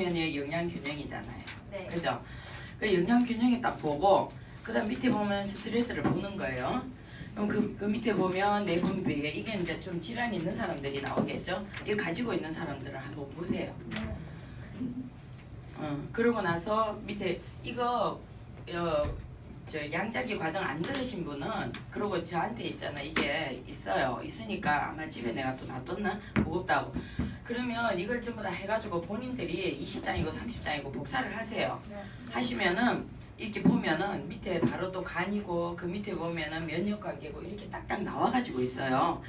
보면은 영양 균형이잖아요. 네. 그죠? 그 영양 균형이 딱 보고 그다음 밑에 보면 스트레스를 보는 거예요. 그럼 그 밑에 보면 내분비에 이게 이제 좀 질환이 있는 사람들이 나오겠죠. 이거 가지고 있는 사람들을 한번 보세요. 그러고 나서 밑에 이거 저 양자기 과정 안 들으신 분은 그러고 저한테 있잖아 이게 있으니까 아마 집에 내가 또 놔뒀나 무겁다고 그러면 이걸 전부 다 해가지고 본인들이 20장이고 30장이고 복사를 하세요. 하시면은 이렇게 보면은 밑에 바로 또 간이고 그 밑에 보면은 면역관계고 이렇게 딱딱 나와가지고 있어요.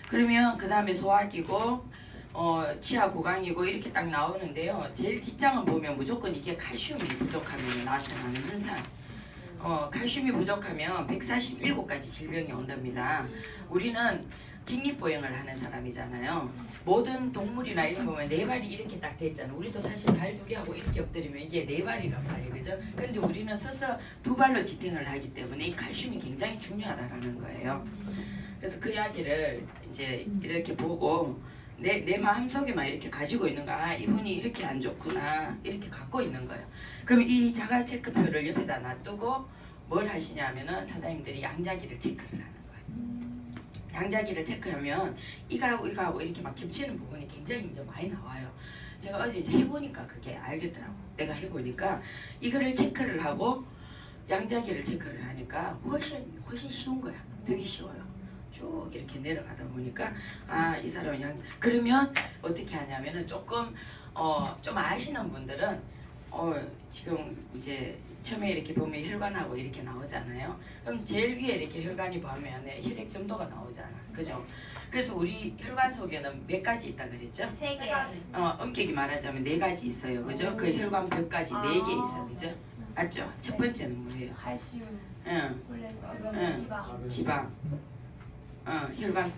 그러면 그 다음에 소화기고 치아 구강이고 이렇게 딱 나오는데요. 제일 뒷장은 보면 무조건 이게 칼슘이 부족하면 나타나는 현상. 칼슘이 부족하면 147가지 질병이 온답니다. 우리는 직립보행을 하는 사람이잖아요. 모든 동물이나 이런 거 보면 네 발이 이렇게 딱 돼 있잖아요. 우리도 사실 발 두 개 하고 이렇게 엎드리면 이게 네 발이란 말이에요. 그죠? 근데 우리는 서서 두 발로 지탱을 하기 때문에 이 칼슘이 굉장히 중요하다라는 거예요. 그래서 그 이야기를 이제 이렇게 보고 내 마음속에만 이렇게 가지고 있는 거, 아 이분이 이렇게 안 좋구나 이렇게 갖고 있는 거예요. 그럼 이 자가 체크표를 옆에다 놔두고 뭘 하시냐면은 사장님들이 양자기를 체크를 하는 거예요. 양자기를 체크하면 이거하고 이거하고 이렇게 막 겹치는 부분이 굉장히 이제 많이 나와요. 제가 어제 이제 해보니까 그게 알겠더라고. 내가 해보니까 이거를 체크를 하고 양자기를 체크를 하니까 훨씬 쉬운 거야. 되게 쉬워요. 쭉 이렇게 내려가다 보니까 아 이 사람은 양 그러면 어떻게 하냐면은 조금 좀 아시는 분들은 지금 이제 처음에 이렇게 보면 혈관하고 이렇게 나오잖아요. 그럼 제일 위에 이렇게 혈관이 보면 혈액 점도가 나오잖아. 그죠? 그래서 우리 혈관 속에는 몇 가지 있다 그랬죠? 3개. 엄격히 말하자면 4가지 있어요. 그죠? 그 혈관 벽까지 4개 있어요. 그죠? 맞죠? 첫 번째는 뭐예요? 칼슘, 응. 콜레스테롤, 지방.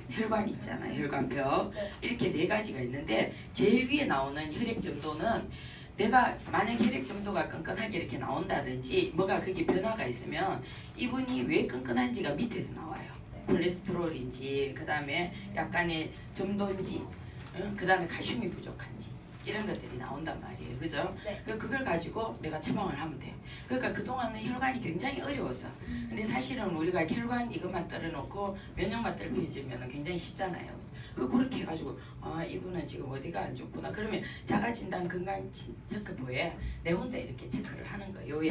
혈관 있잖아. 혈관벽. 이렇게 4가지가 있는데 제일 위에 나오는 혈액 점도는 내가 만약 혈액 점도가 끈끈하게 이렇게 나온다든지 뭐가 그게 변화가 있으면 이분이 왜 끈끈한지가 밑에서 나와요. 콜레스테롤인지 그 다음에 약간의 점도인지 그 다음에 칼슘이 부족한지 이런 것들이 나온단 말이에요. 그죠? 네. 그걸 가지고 내가 처방을 하면 돼. 그러니까 그동안은 혈관이 굉장히 어려웠어. 근데 사실은 우리가 혈관 이것만 떨어놓고 면역만 떨어지면 굉장히 쉽잖아요. 그렇게 해가지고 아 이분은 지금 어디가 안 좋구나. 그러면 자가진단 건강 체크표에 내 혼자 이렇게 체크를 하는 거예요.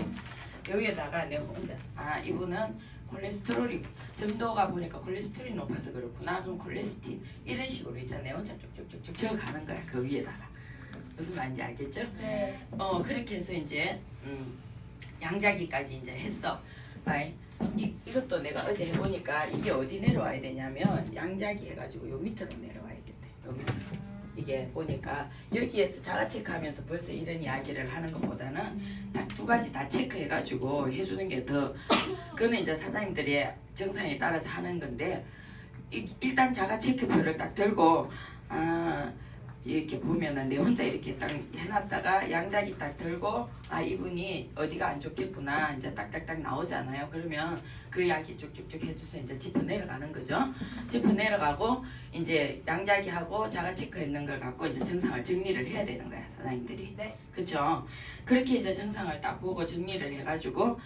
여기에다가 내 혼자 아 이분은 콜레스테롤이 점도가 보니까 콜레스테롤이 높아서 그렇구나. 그럼 콜레스틴 이런 식으로 있잖아요. 내 혼자 쭉쭉쭉쭉 적어가는 거야. 그 위에다가 무슨 말인지 알겠죠? 네. 그렇게 해서 이제 양자기까지 이제 했어. 이것도 내가 어제 해보니까 이게 어디 내려와야 되냐면 양자기 해가지고 요 밑으로 내려와야겠대. 요 밑으로. 이게 보니까 여기에서 자가 체크하면서 벌써 이런 이야기를 하는 것보다는 딱 2가지 다 체크해가지고 해주는 게 더 그거는 이제 사장님들이 정상에 따라서 하는 건데 일단 자가 체크표를 딱 들고 이렇게 보면은 내 혼자 이렇게 딱 해놨다가 양자기 딱 들고 아 이분이 어디가 안 좋겠구나 이제 딱딱딱 나오잖아요. 그러면 그 이야기 쭉쭉쭉 해줘서 이제 짚어 내려가는 거죠. 짚어 내려가고 이제 양자기하고 자가 체크했는 걸 갖고 이제 정상을 정리를 해야 되는 거야 사장님들이. 네. 그렇죠. 그렇게 이제 정상을 딱 보고 정리를 해가지고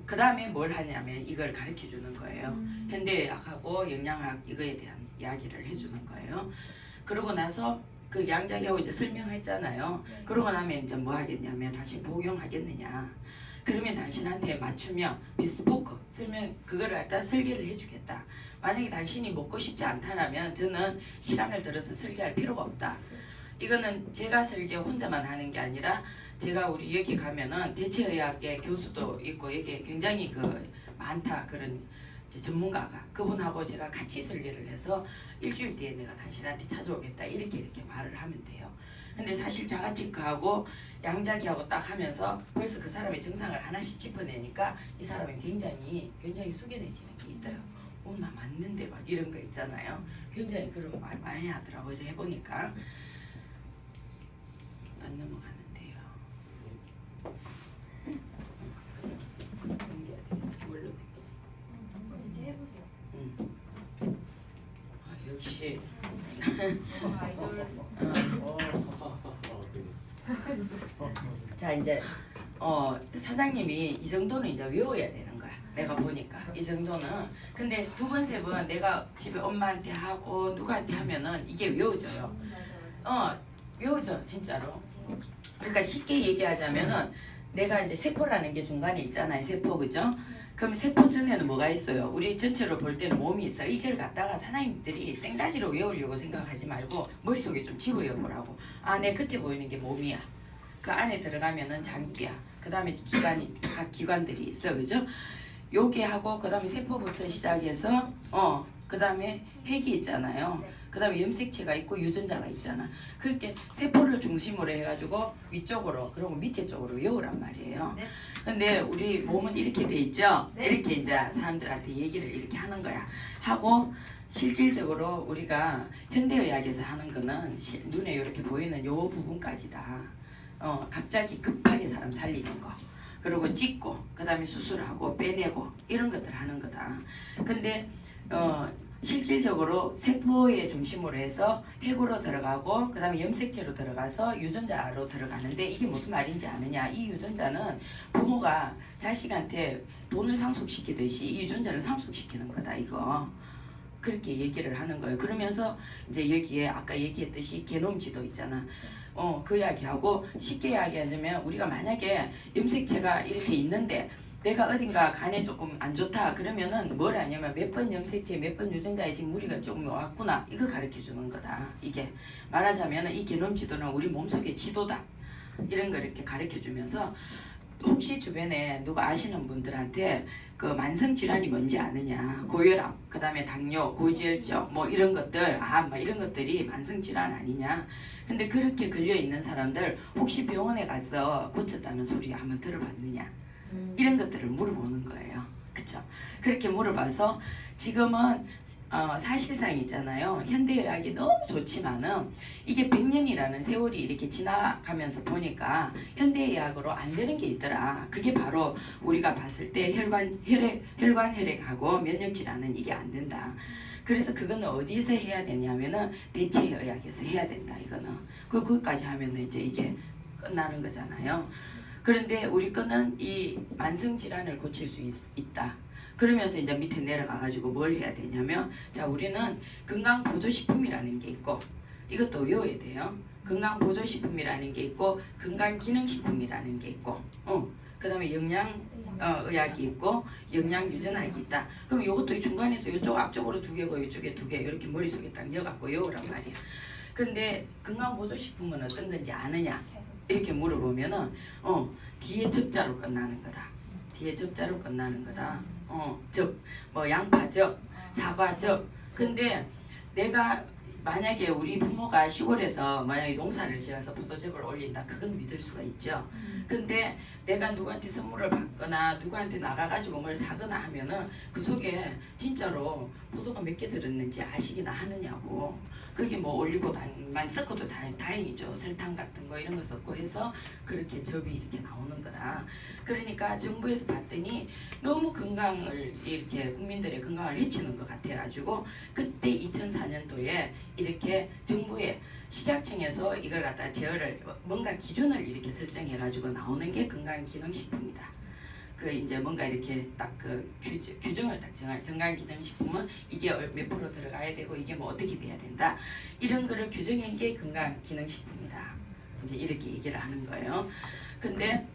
그 다음에 뭘 하냐면 이걸 가르쳐 주는 거예요. 현대의학하고 영양학 이거에 대한 이야기를 해주는 거예요. 그러고 나서 그 양자기하고 이제 설명했잖아요. 그러고 나면 이제 뭐 하겠냐면 당신 복용하겠느냐. 그러면 당신한테 맞추면 비스포크 설명 그거를 갖다 설계를 해주겠다. 만약에 당신이 먹고 싶지 않다면 저는 시간을 들어서 설계할 필요가 없다. 이거는 제가 설계 혼자만 하는 게 아니라 제가 우리 여기 가면은 대체의학의 교수도 있고 여기 굉장히 많다 그런 전문가가 그분하고 제가 같이 설계를 해서 일주일 뒤에 내가 당신한테 찾아오겠다 이렇게 말을 하면 돼요. 근데 사실 자가 체크하고 양자기하고 딱 하면서 벌써 그 사람의 증상을 하나씩 짚어내니까 이 사람이 굉장히 숙연해지는 게 있더라고. 나 맞는데 막 이런 거 있잖아요. 굉장히 그런 거 많이 하더라고요. 이제 해보니까 안 넘어가는데요. 이제 해보세요. 역시 아이돌. 자 이제 사장님이 이 정도는 이제 외워야 되는 거야. 내가 보니까 이 정도는. 근데 두 번 세 번 내가 집에 엄마한테 하고 누구한테 하면은 이게 외워져요. 외워져 진짜로. 그러니까 쉽게 얘기하자면은 내가 이제 세포라는 게 중간에 있잖아요. 세포 그죠? 그럼 세포 전에는 뭐가 있어요? 우리 전체로 볼 때는 몸이 있어. 이걸 갖다가 사장님들이 생가지로 외우려고 생각하지 말고 머릿속에 좀 집어외우라고. 내 끝에 보이는 게 몸이야. 그 안에 들어가면은 장기야. 그 다음에 각 기관들이 있어. 그죠? 요게 하고 그 다음에 세포부터 시작해서 그 다음에 핵이 있잖아요. 그 다음에 염색체가 있고 유전자가 있잖아. 그렇게 세포를 중심으로 해가지고 위쪽으로 그리고 밑에 쪽으로 외우란 말이에요. 네. 근데 우리 몸은 이렇게 돼 있죠. 네. 이렇게 이제 사람들한테 얘기를 이렇게 하는 거야. 하고 실질적으로 우리가 현대의학에서 하는 거는 눈에 이렇게 보이는 요 부분까지다. 갑자기 급하게 사람 살리는 거. 그리고 찍고 그 다음에 수술하고 빼내고 이런 것들 하는 거다. 근데 실질적으로 세포의 중심으로 해서 핵으로 들어가고 그 다음에 염색체로 들어가서 유전자로 들어가는데 이게 무슨 말인지 아느냐. 이 유전자는 부모가 자식한테 돈을 상속시키듯이 이 유전자를 상속시키는 거다 이거. 그렇게 얘기를 하는 거예요. 그러면서 이제 여기에 아까 얘기했듯이 게놈 지도 있잖아. 그 이야기하고 쉽게 이야기하자면 우리가 만약에 염색체가 이렇게 있는데 내가 어딘가 간에 조금 안 좋다 그러면은 뭘 하냐면 몇 번 염색체 몇 번 유전자에 지금 무리가 조금 왔구나 이거 가르쳐 주는 거다. 이게 말하자면 이 게놈 지도는 우리 몸속의 지도다. 이런 거 이렇게 가르쳐 주면서 혹시 주변에 누가 아시는 분들한테 그 만성 질환이 뭔지 아느냐. 고혈압, 그 다음에 당뇨, 고지혈증 뭐 이런 것들 뭐 이런 것들이 만성 질환 아니냐. 근데 그렇게 걸려 있는 사람들 혹시 병원에 가서 고쳤다는 소리 한번 들어봤느냐. 이런 것들을 물어보는 거예요. 그쵸? 그렇게 물어봐서 지금은 사실상 있잖아요. 현대의학이 너무 좋지만은 이게 100년이라는 세월이 이렇게 지나가면서 보니까 현대의학으로 안 되는 게 있더라. 그게 바로 우리가 봤을 때 혈관혈액하고 면역질환은 이게 안 된다. 그래서 그거는 어디서 해야 되냐면은 대체의학에서 해야 된다. 이거는 그것까지 하면은 이제 이게 끝나는 거잖아요. 그런데 우리 거는 이 만성 질환을 고칠 수 있다. 그러면서 이제 밑에 내려가가지고 뭘 해야 되냐면 자 우리는 건강보조식품이라는 게 있고 이것도 외워야 돼요. 건강보조식품이라는 게 있고 건강기능식품이라는 게 있고 그 다음에 영양의학이 있고 영양유전학이 있다. 그럼 이것도 중간에서 이쪽 앞쪽으로 두 개고 이쪽에 두 개 이렇게 머릿속에 딱 넣어갖고 외우란 말이야. 근데 건강보조식품은 어떤 건지 아느냐 이렇게 물어보면은 뒤에 접자로 끝나는 거다. 뒤에 접자로 끝나는 거다. 뭐 양파즙, 사과즙. 근데 내가 만약에 우리 부모가 시골에서 만약에 농사를 지어서 포도즙을 올린다. 그건 믿을 수가 있죠. 근데 내가 누구한테 선물을 받거나 누구한테 나가가지고 뭘 사거나 하면은 그 속에 진짜로 포도가 몇 개 들었는지 아시기나 하느냐고. 그게 뭐 올리고만 섞어도 다행이죠. 설탕 같은 거 이런 거 섞고 해서 그렇게 즙이 이렇게 나오는 거다. 그러니까 정부에서 봤더니 너무 건강을 이렇게 국민들의 건강을 해치는 것 같아가지고 그때 2004년도에 이렇게 정부의 식약청에서 이걸 갖다 제어를 뭔가 기준을 이렇게 설정해가지고 나오는 게 건강기능식품이다. 그 이제 뭔가 이렇게 딱 그 규정을 딱 정할 건강기능식품은 이게 몇 프로 들어가야 되고 이게 뭐 어떻게 돼야 된다 이런 거를 규정한 게 건강기능식품이다. 이제 이렇게 얘기를 하는 거예요. 근데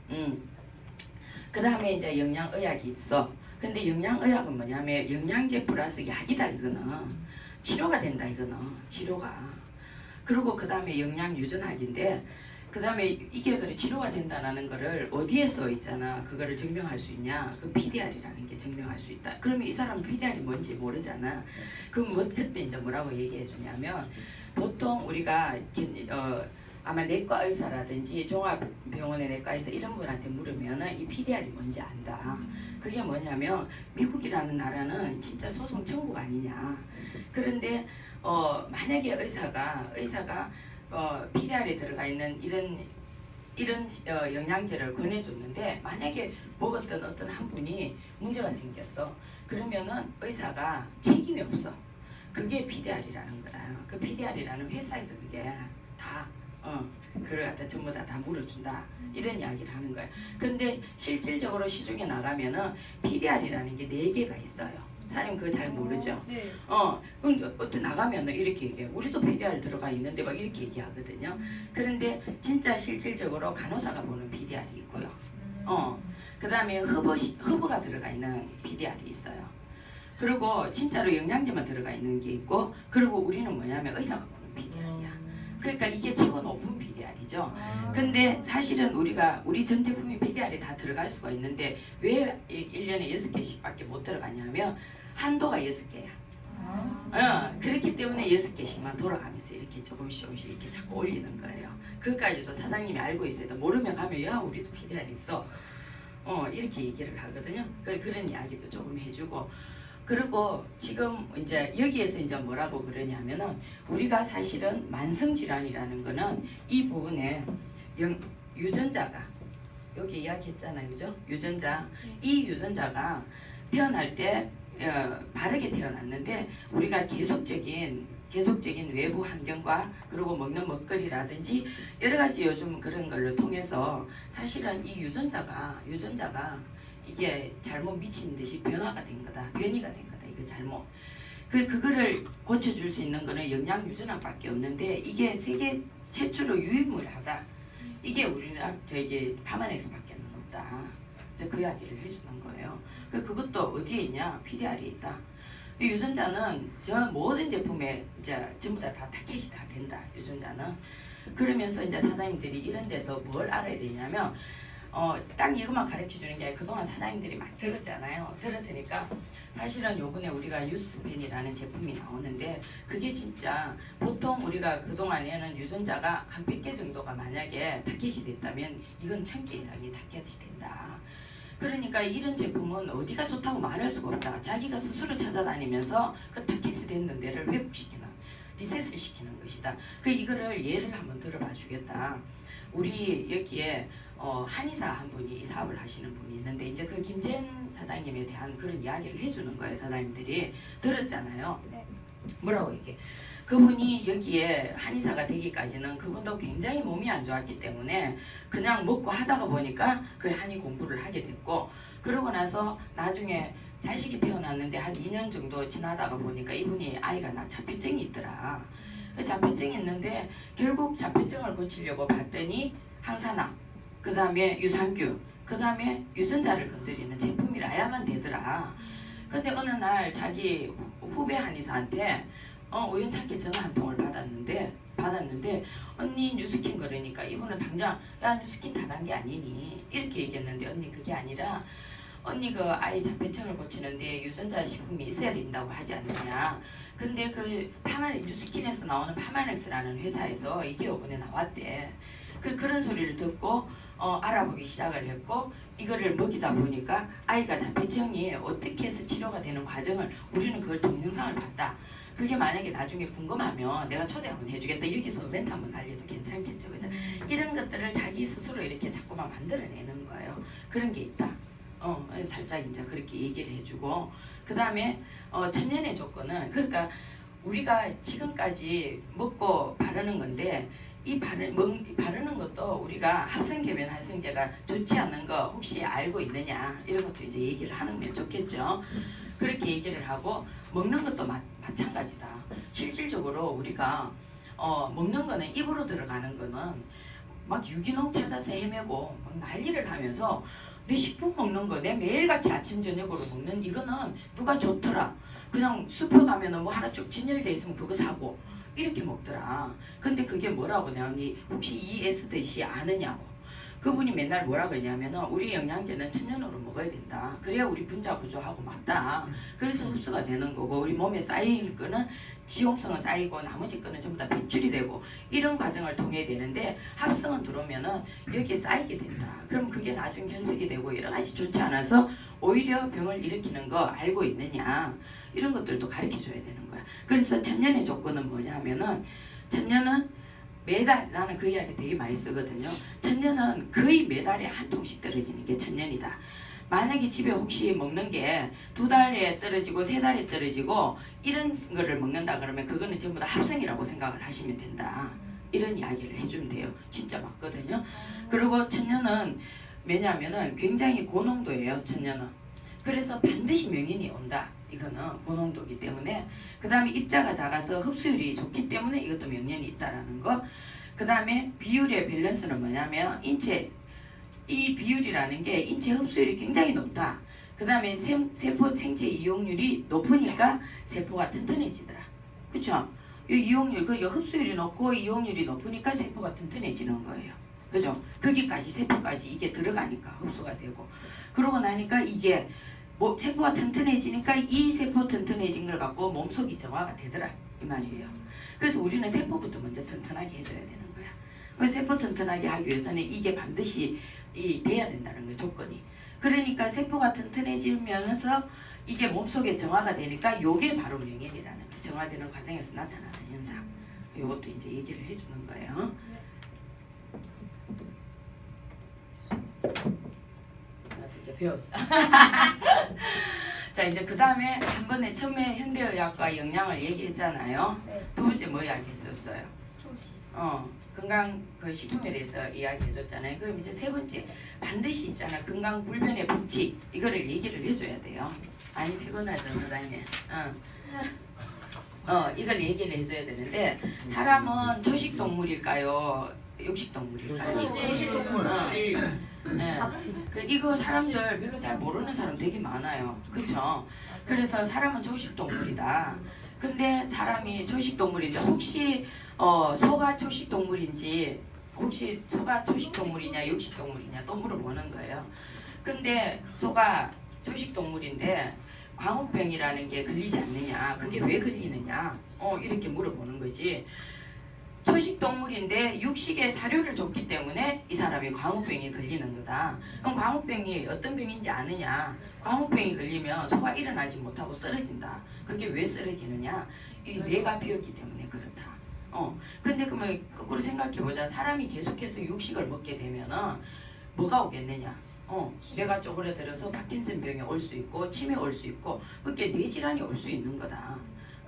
그 다음에 이제 영양의학이 있어. 근데 영양의학은 뭐냐면 영양제 플러스 약이다. 이거는 치료가 된다. 이거는 치료가. 그리고 그 다음에 영양유전학인데 그 다음에 이게 그래 치료가 된다는 거를 어디에서 있잖아. 그거를 증명할 수 있냐. 그 PDR이라는 게 증명할 수 있다. 그러면 이 사람은 PDR이 뭔지 모르잖아. 그럼 뭐 그때 이제 뭐라고 얘기해 주냐면 보통 우리가 아마 내과 의사라든지 종합병원의 내과 의사 이런 분한테 물으면은 이 PDR이 뭔지 안다. 그게 뭐냐면 미국이라는 나라는 진짜 소송 천국 아니냐. 그런데 만약에 의사가 PDR에 들어가 있는 이런 영양제를 권해줬는데 만약에 먹었던 어떤 한 분이 문제가 생겼어. 그러면은 의사가 책임이 없어. 그게 PDR이라는 거다. 그 PDR이라는 회사에서 그게 다 그걸 갖다 전부 다 물어준다 이런 이야기를 하는 거예요. 근데 실질적으로 시중에 나가면은 PDR이라는 게 4개가 있어요. 사장님 그거 잘 모르죠? 네. 그럼 어떻게 나가면은 이렇게 얘기해요. 우리도 PDR 들어가 있는데 막 이렇게 얘기하거든요. 그런데 진짜 실질적으로 간호사가 보는 PDR이 있고요. 그 다음에 허브가 들어가 있는 PDR이 있어요. 그리고 진짜로 영양제만 들어가 있는 게 있고, 그리고 우리는 뭐냐면 의사가 보는 PDR이야. 그러니까 이게 최고 높은 PDR이죠. 근데 사실은 우리 전 제품이 PDR이 다 들어갈 수가 있는데 왜 1년에 6개씩밖에 못 들어가냐면 한도가 6개야. 그렇기 때문에 6개씩만 돌아가면서 이렇게 조금씩 이렇게 자꾸 올리는 거예요. 그것까지도 사장님이 알고 있어요. 모르면 가면 야 우리도 PDR 있어. 이렇게 얘기를 하거든요. 그런 이야기도 조금 해주고, 그리고 지금 이제 여기에서 이제 뭐라고 그러냐면은 우리가 사실은 만성질환이라는 거는 이 부분에 유전자가 여기 이야기했잖아요, 그죠? 유전자, 이 유전자가 태어날 때 바르게 태어났는데 우리가 계속적인 외부 환경과 그리고 먹는 먹거리라든지 여러 가지 요즘 그런 걸로 통해서 사실은 이 유전자가 이게 잘못 미친 듯이 변화가 된 거다, 변이가 된 거다. 이거 잘못. 그거를 고쳐줄 수 있는 거는 영양 유전학밖에 없는데 이게 세계 최초로 유입물하다. 이게 우리나라 저기 파마넥스밖에 없다. 그래서 그 이야기를 해주는 거예요. 그것도 어디에 있냐? PDR에 있다. 이 유전자는 저 모든 제품에 이제 전부 다 타켓이 다 된다. 유전자는. 그러면서 이제 사장님들이 이런 데서 뭘 알아야 되냐면 딱 이것만 가르쳐 주는 게 아니라 그동안 사장님들이 막 들었잖아요. 들었으니까 사실은 요번에 우리가 유스펜이라는 제품이 나오는데 그게 진짜 보통 우리가 그동안에는 유전자가 한 100개 정도가 만약에 타켓이 됐다면 이건 1000개 이상이 타켓이 된다. 그러니까 이런 제품은 어디가 좋다고 말할 수가 없다. 자기가 스스로 찾아다니면서 그 타켓이 됐는 데를 회복시키는, 리셋을 시키는 것이다. 이거를 예를 한번 들어봐 주겠다. 우리 여기에 한의사 한 분이 이 사업을 하시는 분이 있는데 이제 그 김재현 사장님에 대한 그런 이야기를 해주는 거예요. 사장님들이 들었잖아요. 네. 뭐라고 이게 그분이 여기에 한의사가 되기까지는 그분도 굉장히 몸이 안 좋았기 때문에 그냥 먹고 하다가 보니까 그 한의 공부를 하게 됐고, 그러고 나서 나중에 자식이 태어났는데 한 2년 정도 지나다가 보니까 이분이 아이가 자폐증이 있더라. 자폐증이 있는데 결국 자폐증을 고치려고 봤더니 항산화, 그 다음에 유산균, 그 다음에 유전자를 건드리는 제품이라야만 되더라. 근데 어느 날 자기 후배 한의사한테 우연찮게 전화 한 통을 받았는데 언니 뉴스킨 그러니까 이분은 당장 야 뉴스킨 다 단 게 아니니 이렇게 얘기했는데, 언니 그게 아니라 언니 그 아이 자폐증을 고치는데 유전자 식품이 있어야 된다고 하지 않느냐. 근데 그 뉴스킨에서 나오는 파마넥스라는 회사에서 이게 요번에 나왔대. 그런 소리를 듣고 알아보기 시작을 했고, 이거를 먹이다 보니까 아이가 자폐증이 어떻게 해서 치료가 되는 과정을 우리는 그걸 동영상을 봤다. 그게 만약에 나중에 궁금하면 내가 초대 한번 해주겠다. 여기서 멘트 한번 날려도 괜찮겠죠, 그죠? 이런 것들을 자기 스스로 이렇게 자꾸만 만들어내는 거예요. 그런 게 있다. 살짝 이제 그렇게 얘기를 해주고, 그 다음에 천년의 조건은, 그러니까 우리가 지금까지 먹고 바르는 건데 이 바르는 것도 우리가 합성계면 활성제가 좋지 않는 거 혹시 알고 있느냐, 이런 것도 이제 얘기를 하는 좋겠죠. 그렇게 얘기를 하고, 먹는 것도 마찬가지다. 실질적으로 우리가 먹는 거는 입으로 들어가는 거는 막 유기농 찾아서 헤매고 막 난리를 하면서 내 식품 먹는 거, 내 매일같이 아침 저녁으로 먹는 이거는 누가 좋더라. 그냥 슈퍼 가면은 뭐 하나 쭉 진열돼 있으면 그거 사고 이렇게 먹더라. 근데 그게 뭐라고 하냐니 혹시 ESDC 아느냐고. 그분이 맨날 뭐라 그러냐면은 우리 영양제는 천연으로 먹어야 된다. 그래야 우리 분자 구조하고 맞다. 그래서 흡수가 되는 거고 우리 몸에 쌓일 거는 지용성은 쌓이고 나머지 거는 전부 다 배출이 되고 이런 과정을 통해야 되는데 합성은 들어오면은 여기에 쌓이게 된다. 그럼 그게 나중 결석이 되고 여러 가지 좋지 않아서 오히려 병을 일으키는 거 알고 있느냐. 이런 것들도 가르쳐 줘야 되는 거야. 그래서 천년의 조건은 뭐냐 하면은 천년은 매달, 나는 그 이야기 되게 많이 쓰거든요. 천년은 거의 매달에 한 통씩 떨어지는 게 천년이다. 만약에 집에 혹시 먹는 게 2달에 떨어지고 3달에 떨어지고 이런 거를 먹는다 그러면 그거는 전부 다 합성이라고 생각을 하시면 된다. 이런 이야기를 해주면 돼요. 진짜 맞거든요. 그리고 천년은 왜냐하면은 굉장히 고농도예요. 천년은. 그래서 반드시 명인이 온다. 이거는 고농도이기 때문에. 그 다음에 입자가 작아서 흡수율이 좋기 때문에 이것도 명년이 있다라는 거. 그 다음에 비율의 밸런스는 뭐냐면 인체 이 비율이라는 게 인체 흡수율이 굉장히 높다. 그 다음에 세포 생체 이용률이 높으니까 세포가 튼튼해지더라. 그쵸? 이 이용률, 그 흡수율이 높고 이용률이 높으니까 세포가 튼튼해지는 거예요. 그죠? 거기까지 세포까지 이게 들어가니까 흡수가 되고 그러고 나니까 이게 뭐 세포가 튼튼해지니까 이 세포 튼튼해진 걸 갖고 몸속이 정화가 되더라 이 말이에요. 그래서 우리는 세포부터 먼저 튼튼하게 해줘야 되는 거야. 그래서 세포 튼튼하게 하기 위해서는 이게 반드시 돼야 된다는 거예요. 조건이. 그러니까 세포가 튼튼해지면서 이게 몸속에 정화가 되니까 요게 바로 명현이라는 거예요. 정화되는 과정에서 나타나는 현상. 요것도 이제 얘기를 해주는 거예요. 나도 이제 배웠어. 자 이제 그 다음에 한 번에 처음에 현대의학과 영양을 얘기했잖아요. 네. 두 번째 뭐 이야기했었어요? 초시. 건강 그 식품에 대해서 이야기해줬잖아요. 그럼 이제 세 번째 반드시 있잖아 건강 불변의 법칙 이거를 얘기를 해줘야 돼요. 아니 피곤하죠 사장님. 이걸 얘기를 해줘야 되는데 사람은 초식 동물일까요? 육식 동물일까요? 네. 이거 사람들 별로 잘 모르는 사람 되게 많아요. 그쵸? 그래서 사람은 초식 동물이다. 근데 사람이 초식 동물인데 혹시 소가 초식 동물인지 혹시 소가 초식 동물이냐 육식 동물이냐 또 물어보는 거예요. 근데 소가 초식 동물인데 광우병이라는 게 걸리지 않느냐 그게 왜 걸리느냐 이렇게 물어보는 거지. 초식 동물인데 육식에 사료를 줬기 때문에 이 사람이 광우병이 걸리는 거다. 그럼 광우병이 어떤 병인지 아느냐? 광우병이 걸리면 소가 일어나지 못하고 쓰러진다. 그게 왜 쓰러지느냐? 이 뇌가 비었기 때문에 그렇다. 근데 그러면 거꾸로 생각해보자. 사람이 계속해서 육식을 먹게 되면은 뭐가 오겠느냐? 뇌가 쪼그라들어서 파킨슨병이 올 수 있고 치매 올 수 있고 그렇게 뇌질환이 올 수 있는 거다.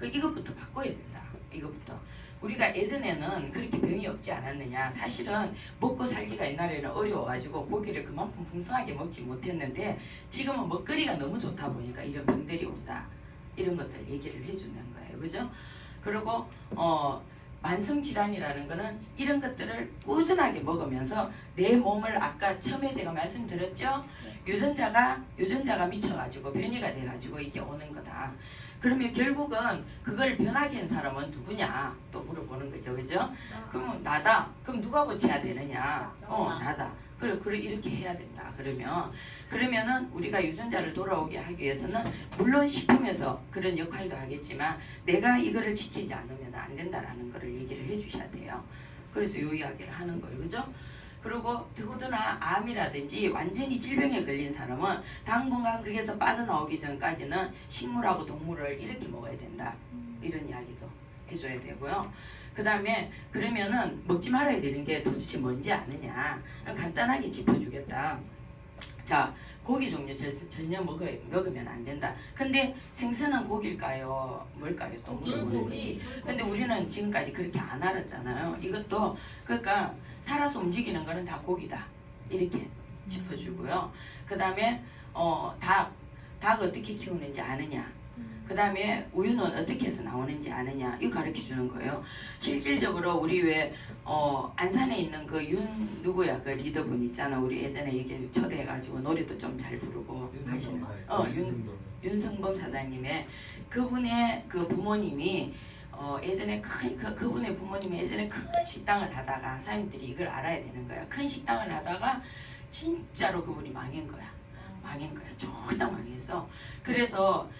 이것부터 바꿔야 된다. 이것부터. 우리가 예전에는 그렇게 병이 없지 않았느냐. 사실은 먹고 살기가 옛날에는 어려워가지고 고기를 그만큼 풍성하게 먹지 못했는데 지금은 먹거리가 너무 좋다 보니까 이런 병들이 온다. 이런 것들 얘기를 해주는 거예요. 그죠? 그리고 만성질환이라는 거는 이런 것들을 꾸준하게 먹으면서 내 몸을 아까 처음에 제가 말씀드렸죠? 유전자가 미쳐가지고 변이가 돼가지고 이게 오는 거다. 그러면 결국은 그걸 변하게 한 사람은 누구냐 또 물어보는 거죠. 그죠? 그러면 나다. 그럼 누가 고쳐야 되느냐? 나다. 그래 이렇게 해야 된다. 그러면은 우리가 유전자를 돌아오게 하기 위해서는 물론 식품에서 그런 역할도 하겠지만 내가 이거를 지키지 않으면 안 된다라는 거를 얘기를 해주셔야 돼요. 그래서 요 이야기를 하는 거예요. 그죠? 그리고 더구나 암이라든지 완전히 질병에 걸린 사람은 당분간 거기서 빠져나오기 전까지는 식물하고 동물을 이렇게 먹어야 된다. 이런 이야기도 해줘야 되고요. 그 다음에 그러면은 먹지 말아야 되는 게 도대체 뭔지 아느냐. 간단하게 짚어주겠다. 자, 고기 종류 전혀 먹으면 안 된다. 근데 생선은 고기일까요? 뭘까요? 또 물어보는 거지. 근데 우리는 지금까지 그렇게 안 알았잖아요. 이것도 그러니까 살아서 움직이는 거는 다 고기다. 이렇게 짚어주고요. 그 다음에 닭 어떻게 키우는지 아느냐. 그 다음에 우유는 어떻게 해서 나오는지 아느냐. 이거 가르쳐 주는 거예요. 실질적으로 우리 왜 안산에 있는 그 누구야 그 리더분 있잖아. 우리 예전에 얘기 초대해가지고 노래도 좀 잘 부르고 하시는 윤성범 사장님의 그분의 그 부모님이 예전에 그분의 부모님이 예전에 큰 식당을 하다가 사장님들이 이걸 알아야 되는 거야. 큰 식당을 하다가 진짜로 그분이 망한 거야. 쫄딱 망했어. 그래서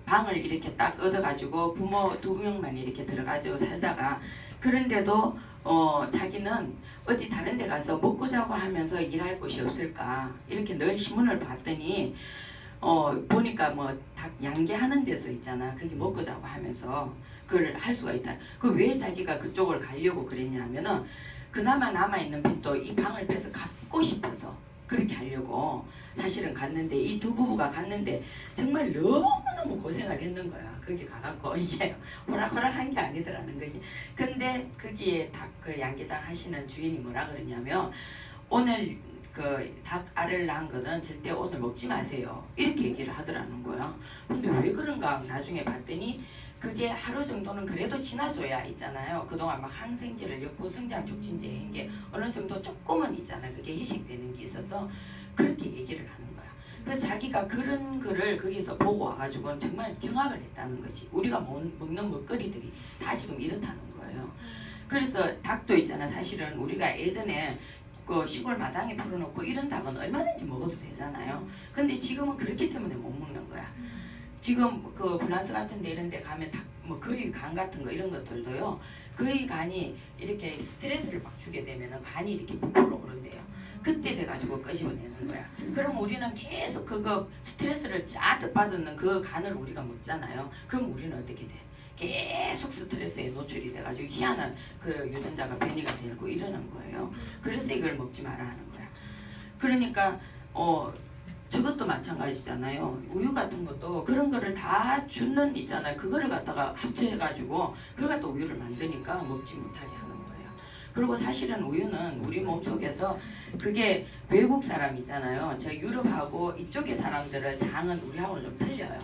방을 이렇게 딱 얻어가지고 부모 2명만 이렇게 들어가지고 살다가 그런데도 자기는 어디 다른 데 가서 먹고 자고 하면서 일할 곳이 없을까 이렇게 늘 신문을 봤더니 보니까 뭐 닭 양계하는 데서 있잖아. 거기 먹고 자고 하면서 그걸 할 수가 있다. 그 왜 자기가 그쪽을 가려고 그랬냐 하면은 그나마 남아있는 빚도 이 방을 빼서 갚고 싶어서 그렇게 하려고 사실은 갔는데 이 두 부부가 갔는데 정말 너무나 너무너무 고생을 했는 거야. 거기 가갖고 이게 호락호락한 게 아니더라는 거지. 근데 거기에 닭 그 양계장 하시는 주인이 뭐라 그러냐면 오늘 그 닭 알을 낳은 거는 절대 오늘 먹지 마세요. 이렇게 얘기를 하더라는 거야. 근데 왜 그런가 나중에 봤더니 그게 하루 정도는 그래도 지나줘야 있잖아요. 그동안 막 항생제를 엮고 성장 촉진제 한 게 어느 정도 조금은 있잖아요. 그게 이식되는 게 있어서 그렇게 얘기를 하는 거야. 그래서 자기가 그런 거를 거기서 보고 와가지고는 정말 경악을 했다는 거지. 우리가 먹는 먹거리들이 다 지금 이렇다는 거예요. 그래서 닭도 있잖아. 사실은 우리가 예전에 그 시골 마당에 풀어놓고 이런 닭은 얼마든지 먹어도 되잖아요. 근데 지금은 그렇기 때문에 못 먹는 거야. 지금 그 프랑스 같은 데 이런 데 가면 닭, 뭐 거위 간 같은 거 이런 것들도요. 거위 간이 이렇게 스트레스를 막 주게 되면은 간이 이렇게 부풀어 오른대요. 그때 돼가지고 끄집어내는 거야. 그럼 우리는 계속 그거 스트레스를 잔뜩 받는 그 간을 우리가 먹잖아요. 그럼 우리는 어떻게 돼? 계속 스트레스에 노출이 돼가지고 희한한 그 유전자가 변이가 되고 이러는 거예요. 그래서 이걸 먹지 마라 하는 거야. 그러니까 저것도 마찬가지잖아요. 우유 같은 것도 그런 거를 다 주는 있잖아요. 그거를 갖다가 합쳐가지고 그걸 갖다 우유를 만드니까 먹지 못하게 하는 거예요. 그리고 사실은 우유는 우리 몸속에서 그게 외국 사람이잖아요. 저 유럽하고 이쪽의 사람들은 장은 우리하고는 좀 틀려요.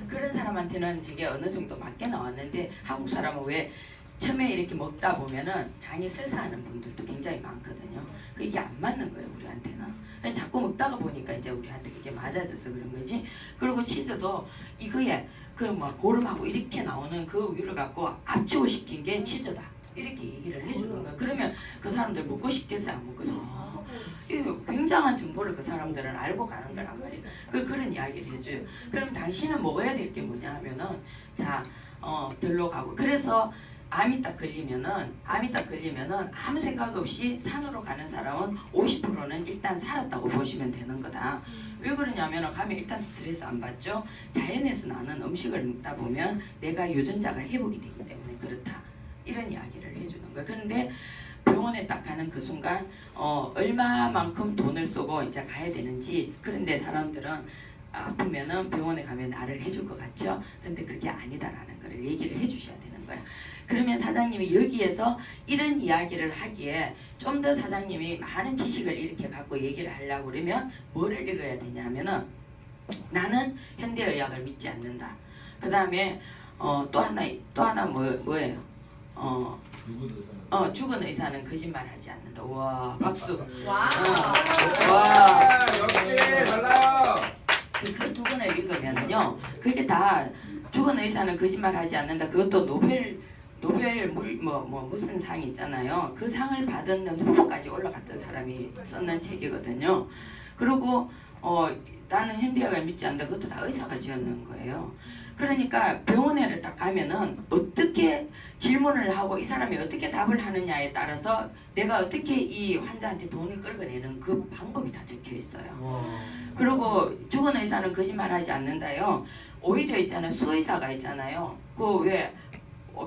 그런 사람한테는 저게 어느 정도 맞게 나왔는데 한국 사람은 왜 처음에 이렇게 먹다 보면은 장이 설사하는 분들도 굉장히 많거든요. 이게 안 맞는 거예요, 우리한테는. 자꾸 먹다가 보니까 이제 우리한테 그게 맞아져서 그런 거지. 그리고 치즈도 이거에 그 뭐 고름하고 이렇게 나오는 그 우유를 갖고 압축시킨 게 치즈다. 이렇게 얘기를 해주는 거야. 그러면 그 사람들 먹고 싶겠어요, 안 먹고 이거 굉장한 정보를 그 사람들은 알고 가는 거란 말이에요. 그런 이야기를 해줘요. 그럼 당신은 먹어야 될 게 뭐냐 하면은 자, 들로 가고. 그래서 암이 딱 걸리면은 아무 생각 없이 산으로 가는 사람은 50%는 일단 살았다고 보시면 되는 거다. 왜 그러냐면은 가면 일단 스트레스 안 받죠. 자연에서 나는 음식을 먹다 보면 내가 유전자가 회복이 되기 때문에 그렇다. 이런 이야기를 해주는 거예요. 그런데 병원에 딱 가는 그 순간 얼마만큼 돈을 쓰고 이제 가야 되는지. 그런데 사람들은 아프면은 병원에 가면 나를 해줄 것 같죠. 근데 그게 아니다라는 걸 얘기를 해주셔야 되는 거야. 그러면 사장님이 여기에서 이런 이야기를 하기에 좀 더 사장님이 많은 지식을 이렇게 갖고 얘기를 하려고 그러면 뭐를 읽어야 되냐면은 나는 현대의학을 믿지 않는다. 그 다음에 또 하나 뭐예요? 죽은 의사는 거짓말하지 않는다. 와 박수. 와. 와. 역시 달라요. 그 두 권을 읽으면은요, 그게 다 죽은 의사는 거짓말하지 않는다. 그것도 노벨 무슨 상 있잖아요. 그 상을 받은 후보까지 올라갔던 사람이 썼는 책이거든요. 그리고 나는 현대의학을 믿지 않는다. 그것도 다 의사가 지었는 거예요. 그러니까 병원에를 딱 가면은 어떻게 질문을 하고 이 사람이 어떻게 답을 하느냐에 따라서 내가 어떻게 이 환자한테 돈을 끌어내는 그 방법이 다 적혀 있어요. 그리고 죽은 의사는 거짓말하지 않는다요. 오히려 있잖아요. 수의사가 있잖아요. 그 왜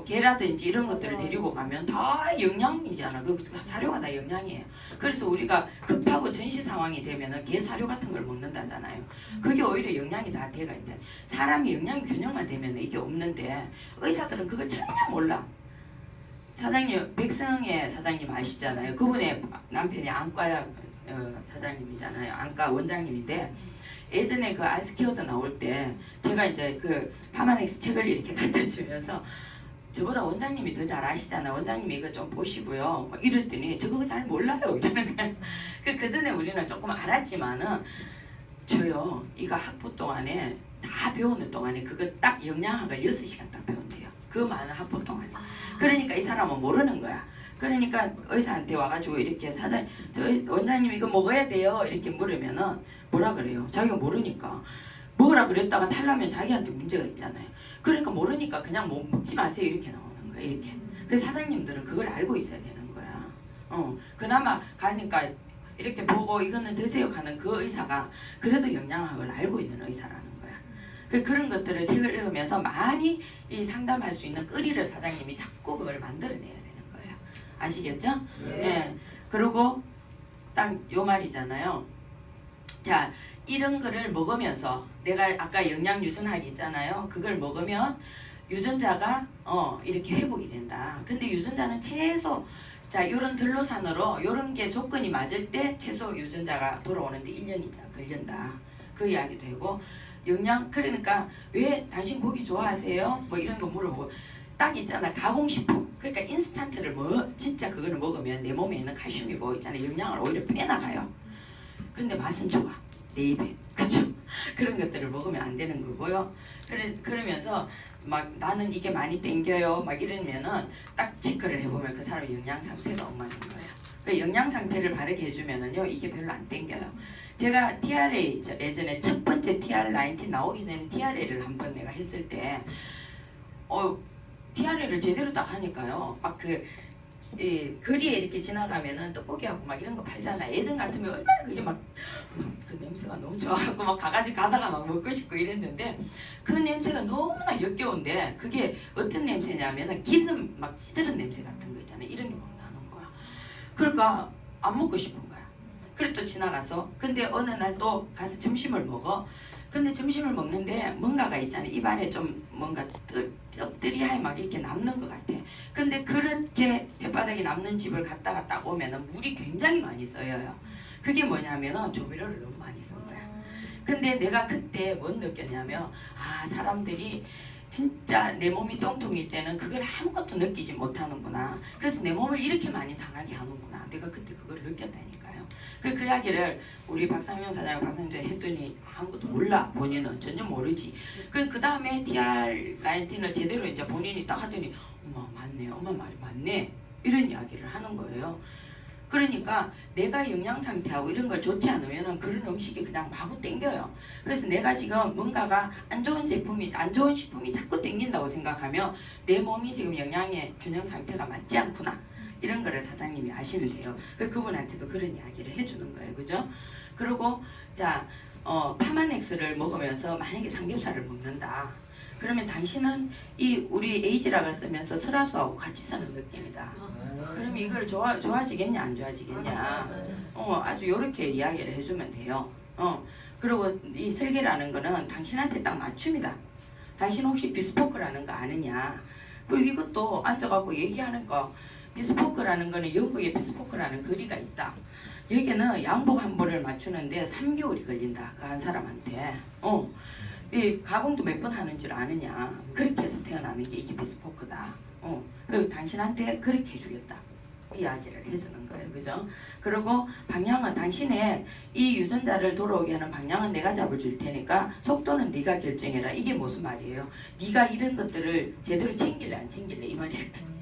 개라든지 이런 것들을 데리고 가면 다 영양이잖아. 그 사료가 다 영양이에요. 그래서 우리가 급하고 전시 상황이 되면은 게 사료 같은 걸 먹는다잖아요. 그게 오히려 영양이 다 돼가 있대. 사람이 영양 균형만 되면 이게 없는데 의사들은 그걸 전혀 몰라. 사장님, 백성의 사장님 아시잖아요. 그분의 남편이 안과 사장님이잖아요. 안과 원장님인데 예전에 그 알스케어드 나올 때 제가 이제 그 파마넥스 책을 이렇게 갖다 주면서 저보다 원장님이 더 잘 아시잖아요. 원장님이 이거 좀 보시고요. 뭐 이랬더니 저 그거 잘 몰라요. 이러는 거예요. 그 전에 우리는 조금 알았지만은 저요 이거 학부 동안에 다 배우는 동안에 그거 딱 영양학을 6시간 딱 배운대요. 그 많은 학부 동안에. 그러니까 이 사람은 모르는 거야. 그러니까 의사한테 와가지고 이렇게 저 원장님 이거 먹어야 돼요. 이렇게 물으면은 뭐라 그래요? 자기가 모르니까. 먹으라 그랬다가 탈라면 자기한테 문제가 있잖아요. 그러니까 모르니까 그냥 먹지 마세요. 이렇게 나오는 거야. 이렇게. 그래서 사장님들은 그걸 알고 있어야 되는 거야. 그나마 가니까 이렇게 보고 이거는 드세요 하는 그 의사가 그래도 영양학을 알고 있는 의사라는 거야. 그런 것들을 책을 읽으면서 많이 이 상담할 수 있는 거리를 사장님이 자꾸 그걸 만들어내야 되는 거예요. 아시겠죠? 네. 그리고 딱 요 말이잖아요. 자, 이런 거를 먹으면서 내가 아까 영양 유전학이 있잖아요. 그걸 먹으면 유전자가 이렇게 회복이 된다. 근데 유전자는 최소 자, 요런 들로산으로 요런 게 조건이 맞을 때 최소 유전자가 돌아오는데 1년이 걸린다. 그 이야기도 되고 영양 그러니까 왜 당신 고기 좋아하세요? 뭐 이런 거 물어보고 딱 있잖아. 가공식품. 그러니까 인스턴트를 진짜 그거를 먹으면 내 몸에 있는 칼슘이고 있잖아. 영양을 오히려 빼나가요. 근데 맛은 좋아. 내 입에. 그쵸? 그런 것들을 먹으면 안 되는 거고요. 그러면서 막 나는 이게 많이 땡겨요. 막 이러면은 딱 체크를 해보면 그 사람 영양 상태가 엉망인 거예요. 그 영양 상태를 바르게 해주면은요 이게 별로 안 땡겨요. 제가 TRA 예전에 첫 번째 TR19 나오기 전에 TRA를 한번 내가 했을 때 TRA를 제대로 딱 하니까요. 막 거리에 이렇게 지나가면은 떡볶이하고 막 이런 거 팔잖아. 예전 같으면 얼마나 그게 막 그 냄새가 너무 좋아갖고 막 가가지고 가다가 막 먹고 싶고 이랬는데 그 냄새가 너무나 역겨운데 그게 어떤 냄새냐면은 기름 막 시드는 냄새 같은 거 있잖아. 이런 게 막 나는 거야. 그러니까 안 먹고 싶은 거야. 그래 또 지나가서 근데 어느 날 또 가서 점심을 먹어. 근데 점심을 먹는데 뭔가가 있잖아요. 입안에 좀 뭔가 쩍들이하게 막 이렇게 남는 것 같아. 근데 그렇게 혓바닥에 남는 집을 갔다가 딱 오면은 물이 굉장히 많이 써요. 그게 뭐냐면은 조미료를 너무 많이 쓴 거야. 근데 내가 그때 뭘 느꼈냐면 사람들이 진짜 내 몸이 똥통일 때는 그걸 아무것도 느끼지 못하는구나. 그래서 내 몸을 이렇게 많이 상하게 하는구나. 내가 그때 그걸 느꼈다니까요. 그 이야기를 우리 박상현 사장, 박상현 했더니 아무것도 몰라. 본인은 전혀 모르지. 그 다음에 TR19을 제대로 이제 본인이 딱 하더니 엄마 맞네. 엄마 말이 맞네. 이런 이야기를 하는 거예요. 그러니까 내가 영양 상태하고 이런 걸 좋지 않으면은 그런 음식이 그냥 마구 땡겨요. 그래서 내가 지금 뭔가가 안 좋은 식품이 자꾸 땡긴다고 생각하면 내 몸이 지금 영양의 균형 상태가 맞지 않구나. 이런 거를 사장님이 아시면 돼요. 그분한테도 그런 이야기를 해주는 거예요. 그죠? 그리고 자, 파마넥스를 먹으면서 만약에 삼겹살을 먹는다. 그러면 당신은 우리 에이지락을 쓰면서 설화수하고 같이 사는 느낌이다. 그럼 이걸 좋아지겠냐 안 좋아지겠냐. 아주 요렇게 이야기를 해주면 돼요. 그리고 이 설계라는 거는 당신한테 딱 맞춤이다. 당신 혹시 비스포크라는 거 아느냐. 그리고 이것도 앉아갖고 얘기하는 거. 비스포크라는 거는 영국에 비스포크라는 거리가 있다. 여기는 양복 한 벌을 맞추는데 3개월이 걸린다. 그 한 사람한테. 이 가공도 몇 번 하는 줄 아느냐. 그렇게 해서 태어나는 게 이게 비스포크다. 그리고 당신한테 그렇게 해주겠다. 이야기를 해주는 거예요. 그죠? 그리고 방향은 당신의 이 유전자를 돌아오게 하는 방향은 내가 잡아줄 테니까 속도는 네가 결정해라. 이게 무슨 말이에요? 네가 이런 것들을 제대로 챙길래 안 챙길래 이 말이거든.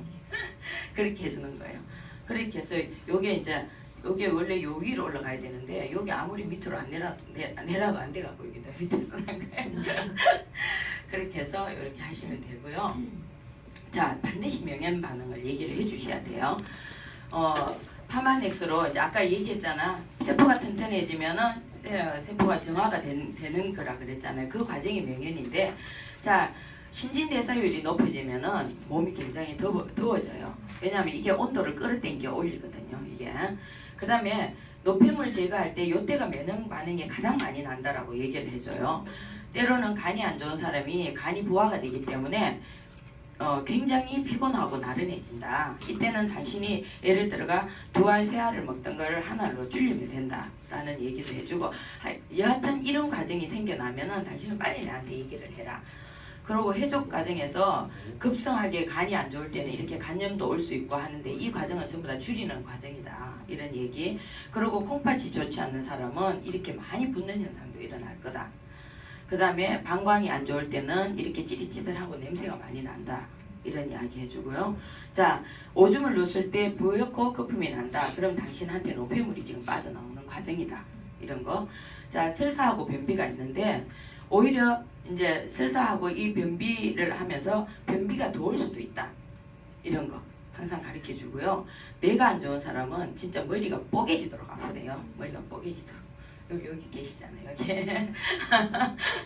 그렇게 해주는 거예요. 그렇게 해서 요게 원래 요 위로 올라가야 되는데 여기 아무리 밑으로 안 내려도 안 돼갖고 여기 밑에서 난 거예요. 그렇게 해서 이렇게 하시면 되고요. 자, 반드시 명현 반응을 얘기를 해주셔야 돼요. 파마넥스로 이제 아까 얘기했잖아. 세포가 튼튼해지면은 세포가 정화가 되는 거라 그랬잖아요. 그 과정이 명현인데, 자, 신진대사율이 높아지면은 몸이 굉장히 더워져요. 왜냐하면 이게 온도를 끌어당겨 올리거든요. 이게. 그 다음에 노폐물 제거할 때 이때가 면역 반응이 가장 많이 난다라고 얘기를 해줘요. 때로는 간이 안 좋은 사람이 간이 부하가 되기 때문에 굉장히 피곤하고 나른해진다. 이때는 당신이 예를 들어가 2알, 3알을 먹던 거를 하나로 줄이면 된다라는 얘기도 해주고 여하튼 이런 과정이 생겨나면은 당신은 빨리 나한테 얘기를 해라. 그리고 해족 과정에서 급성하게 간이 안 좋을 때는 이렇게 간염도 올 수 있고 하는데 이 과정은 전부 다 줄이는 과정이다. 이런 얘기. 그리고 콩팥이 좋지 않는 사람은 이렇게 많이 붓는 현상도 일어날 거다. 그 다음에 방광이 안 좋을 때는 이렇게 찌릿찌릿하고 냄새가 많이 난다. 이런 이야기 해주고요. 자, 오줌을 넣었을 때 부옇고 거품이 난다. 그럼 당신한테 노폐물이 지금 빠져나오는 과정이다. 이런 거. 자, 설사하고 변비가 있는데 오히려 이제 설사하고 이 변비를 하면서 변비가 더 올 수도 있다. 이런 거 항상 가르쳐 주고요. 뇌가 안 좋은 사람은 진짜 머리가 뽀개지도록 아프대요. 머리가 뽀개지도록. 여기 계시잖아요. 여기.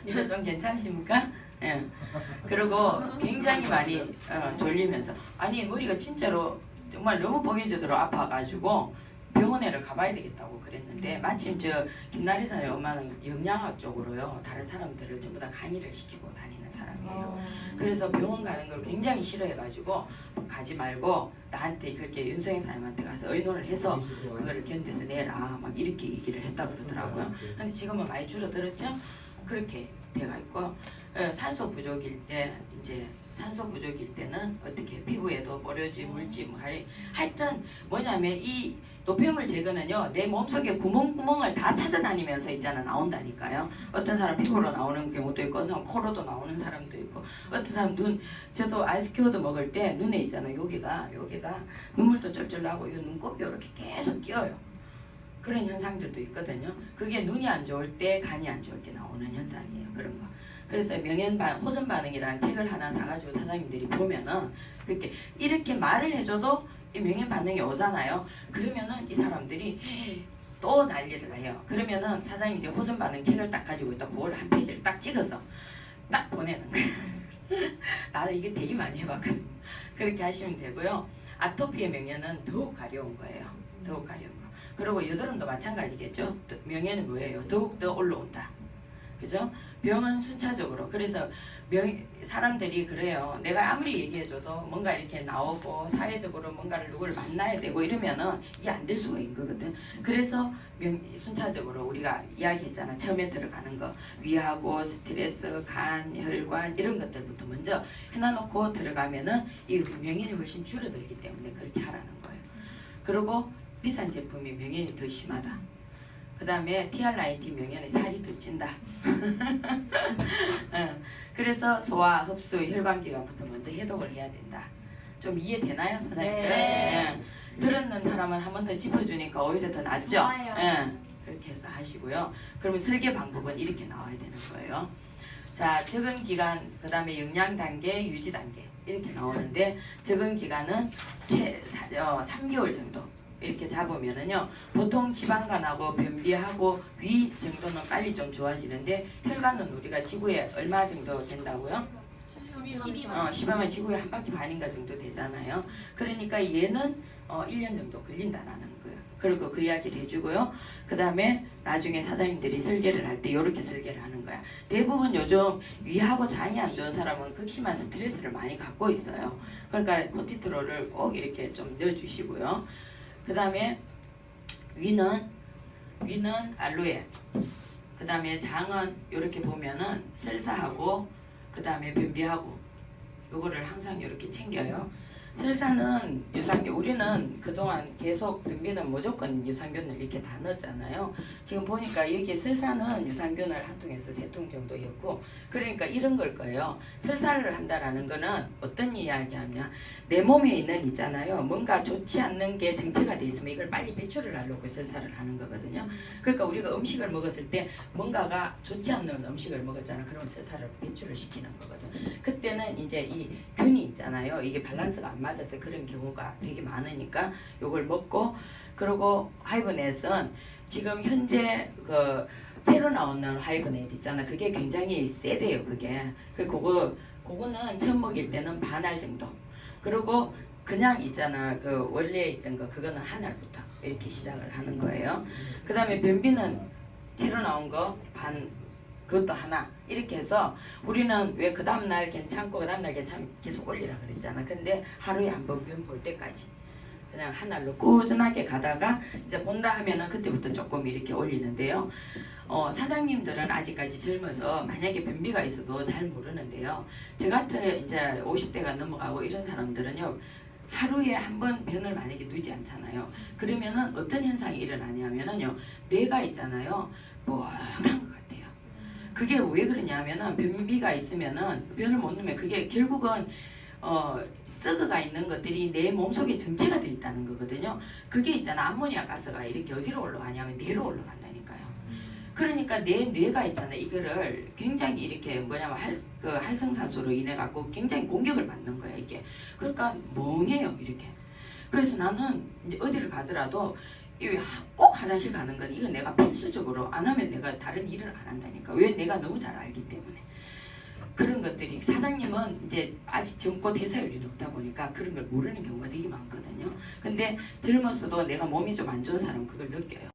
이거 좀 괜찮습니까? 예. 그리고 굉장히 많이 졸리면서 아니 머리가 진짜로 정말 너무 뽀개지도록 아파가지고 병원에를 가봐야 되겠다고 그랬는데 마침 저 김나리 사의 엄마는 영양학 쪽으로요 다른 사람들을 전부 다 강의를 시키고 다니는 사람이에요. 그래서 병원 가는 걸 굉장히 싫어해가지고 가지 말고 나한테 그렇게 윤성희 사님한테 가서 의논을 해서 그거를 견뎌서 내라 막 이렇게 얘기를 했다 그러더라고요. 근데 지금은 많이 줄어들었죠. 그렇게 돼가 있고 산소 부족일 때 이제 산소 부족일 때는 어떻게 피부에도 모려지 물지 뭐 하여튼 뭐냐면 이 노폐물 제거는요 내 몸속에 구멍을 다 찾아다니면서 있잖아 나온다니까요. 어떤 사람 피부로 나오는 경우도 있고 어떤 사람 코로도 나오는 사람도 있고 어떤 사람 눈 저도 아이스큐어도 먹을 때 눈에 있잖아 여기가 눈물도 쫄쫄 나고 이 눈곱이 이렇게 계속 끼어요. 그런 현상들도 있거든요. 그게 눈이 안 좋을 때 간이 안 좋을 때 나오는 현상이에요. 그런 거. 그래서 호전 반응이라는 책을 하나 사가지고 사장님들이 보면은 이렇게 말을 해줘도 이 명현 반응이 오잖아요. 그러면은 이 사람들이 또 난리를 나요. 그러면은 사장님들이 호전 반응 책을 딱 가지고 있다. 그걸 한 페이지를 딱 찍어서 딱 보내는 거예요. 나는 이게 되게 많이 해봤거든요. 그렇게 하시면 되고요. 아토피의 명현은 더욱 가려운 거예요. 더욱 가려운 거. 그리고 여드름도 마찬가지겠죠. 명현은 뭐예요? 더욱더 올라온다. 그죠? 병은 순차적으로. 그래서 사람들이 그래요. 내가 아무리 얘기해줘도 뭔가 이렇게 나오고 사회적으로 뭔가를 누구를 만나야 되고 이러면은 이게 안 될 수가 있는 거거든. 그래서 순차적으로 우리가 이야기했잖아. 처음에 들어가는 거 위하고 스트레스, 간, 혈관 이런 것들부터 먼저 해놔놓고 들어가면은 이 명현이 훨씬 줄어들기 때문에 그렇게 하라는 거예요. 그리고 비싼 제품이 명현이 더 심하다. 그 다음에 TR90 명현의 살이 더 찐다. 그래서 소화, 흡수, 혈관기관부터 먼저 해독을 해야 된다. 좀 이해되나요, 사장님? 네. 들었는 사람은 한 번 더 짚어주니까 오히려 더 낫죠? 좋아요. 그렇게 해서 하시고요. 그러면 설계 방법은 이렇게 나와야 되는 거예요. 자, 적응 기간, 그 다음에 영양 단계, 유지 단계 이렇게 나오는데 적응 기간은 3개월 정도. 이렇게 잡으면은요 보통 지방간하고 변비하고 위 정도는 빨리 좀 좋아지는데 혈관은 우리가 지구에 얼마 정도 된다고요? 12만 지구에 한 바퀴 반인가 정도 되잖아요. 그러니까 얘는 1년 정도 걸린다라는 거예요. 그리고 그 이야기를 해주고요. 그 다음에 나중에 사장님들이 설계를 할 때 이렇게 설계를 하는 거야. 대부분 요즘 위하고 장이 안 좋은 사람은 극심한 스트레스를 많이 갖고 있어요. 그러니까 코티트롤을 꼭 이렇게 좀 넣어주시고요. 그 다음에 위는 알로에, 그 다음에 장은 이렇게 보면은 설사하고 그 다음에 변비하고 요거를 항상 이렇게 챙겨요. 설사는 유산균, 우리는 그동안 계속 변비는 무조건 유산균을 이렇게 다 넣었잖아요. 지금 보니까 여기 설사는 유산균을 한 통에서 3통 정도였고, 그러니까 이런 걸 거예요. 설사를 한다라는 거는 어떤 이야기하면 내 몸에 있잖아요. 뭔가 좋지 않는 게 정체가 돼 있으면 이걸 빨리 배출을 하려고 설사를 하는 거거든요. 그러니까 우리가 음식을 먹었을 때 뭔가가 좋지 않는 음식을 먹었잖아. 그러면 설사를 배출을 시키는 거거든. 그때는 이제 이 균이 있잖아요. 이게 밸런스가 안 맞아서 그런 경우가 되게 많으니까 요걸 먹고, 그리고 하이브넷은 지금 현재 그 새로 나오는 하이브넷 있잖아. 그게 굉장히 세대요. 그거는 처음 먹일 때는 반알 정도. 그리고 그냥 있잖아. 그 원래 있던 거 그거는 한 알부터 이렇게 시작을 하는 거예요. 그 다음에 변비는 새로 나온 거 그것도 하나 이렇게 해서 우리는 왜 그 다음날 괜찮고 그 다음날 괜찮으면 계속 올리라 그랬잖아. 근데 하루에 한 번 변 볼 때까지 그냥 한 알로 꾸준하게 가다가 이제 본다 하면은 그때부터 조금 이렇게 올리는데요. 사장님들은 아직까지 젊어서 만약에 변비가 있어도 잘 모르는데요. 저 같은 이제 50대가 넘어가고 이런 사람들은요. 하루에 한 번 변을 만약에 누지 않잖아요. 그러면은 어떤 현상이 일어나냐면은요. 뇌가 있잖아요. 멍한 것 같아요. 그게 왜 그러냐면은 변비가 있으면은 변을 못 넣으면 그게 결국은 썩어가 있는 것들이 내 몸속에 정체가 돼 있다는 거거든요. 그게 있잖아. 암모니아 가스가 이렇게 어디로 올라가냐면 뇌로 올라간다니까요. 그러니까 내 뇌가 있잖아. 이거를 굉장히 이렇게 뭐냐면 활성산소로 인해 갖고 굉장히 공격을 받는 거야 이게. 그러니까 멍해요 이렇게. 그래서 나는 이제 어디를 가더라도 꼭 화장실 가는 건 이건 내가 필수적으로 안 하면 내가 다른 일을 안 한다니까. 왜? 내가 너무 잘 알기 때문에. 그런 것들이 사장님은 이제 아직 젊고 대사율이 높다 보니까 그런 걸 모르는 경우가 되게 많거든요. 근데 젊었어도 내가 몸이 좀 안 좋은 사람은 그걸 느껴요.